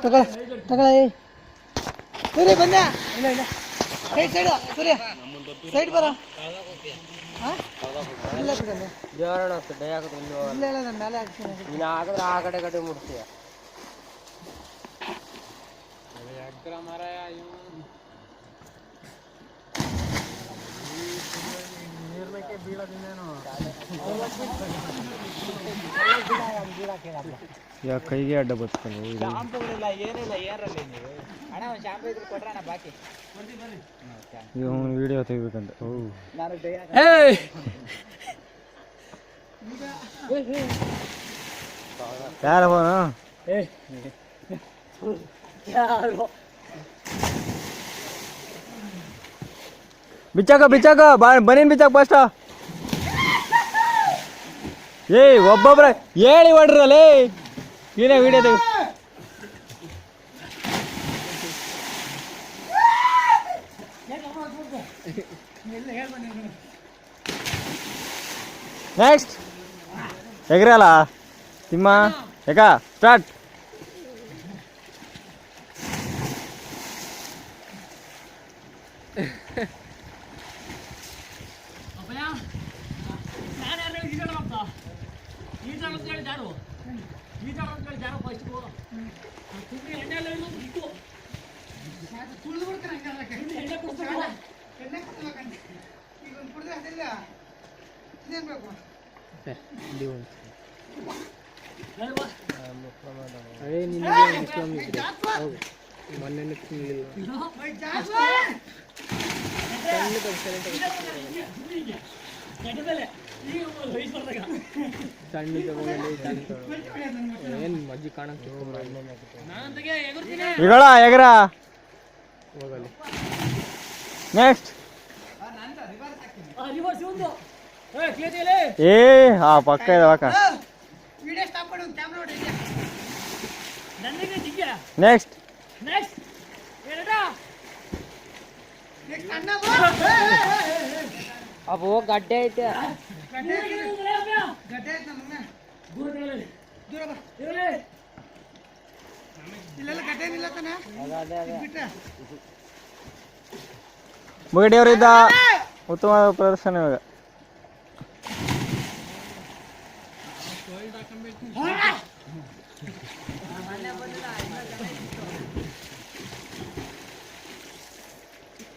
ತಗೊಳ್ಳಿ ಸೂರ್ಯ ಬಂದ ಇಲ್ಲ ಇಲ್ಲ ಸೈಡ್ ಸೈಡ್ ಸೂರ್ಯ ಸೈಡ್ ಬರ ಇಲ್ಲ ಬಿಡಲ್ಲ ದೇವರಣ ಡೈ ಹಾಕೋದು ಇಲ್ಲ ಇಲ್ಲ ನಾನು ಮೇಲೆ ಹಾಕ್ತೀನಿ ನೀನು ಹಾಕಿದ್ರೆ ಆ ಕಡೆ ಮುಟ್ತೀಯ ನೀರ್ಬೇಕೆ ಬೀಳೋದಿನ್ನೇನು ಯಾ ಕೈಗೆ ಅಡ್ಡ ಬರ್ತಲ್ಲ ಶಾಂಪುಗಳಿಲ್ಲ ಏನಿಲ್ಲ ಏರಲ್ಲಿ ನೀವು ಅಣ್ಣ ಒಂದು ಶಾಂಪು ಇದ್ರೆ ಕೊಡ್ರಣ್ಣ ಬಾಕಿ ಇವನು ವಿಡಿಯೋ ತೆಗಿಬೇಕಂತ ಓ ನಾನು ಯಾರ ಫೋನು ಬಿಚ್ಚಾಕ ಬನ್ನಿನ್ ಬಿಚ್ಚಾಕ ಫಸ್ಟ್ ಏಯ್ ಒಬ್ಬೊಬ್ರ ಹೇಳಿ ಹೊಡ್ರಲ್ಲೇ ಏನೇ ವಿಡಿಯೋ ತೆಗಿ ನೆಕ್ಸ್ಟ್ ಎಗ್ರಲ್ಲ ತಿಮ್ಮ ಯಾಕ ಸ್ಟಾರ್ಟ್ ಮಜ್ಜಿ ಕಾಣಕ್ಕೆ ಎಗ್ರ ನೆಕ್ಸ್ಟ್ ಏ ಹಾ ಪಕ್ಕ ಇದೆ ಪಕ್ಕ ನೆಕ್ಸ್ಟ್ ಅವು ಗಡ್ಡೆ ಐತೆ ಮುಗಡಿಯವರಿದ್ದ ಉತ್ತಮ ಪ್ರದರ್ಶನ ಇವಾಗ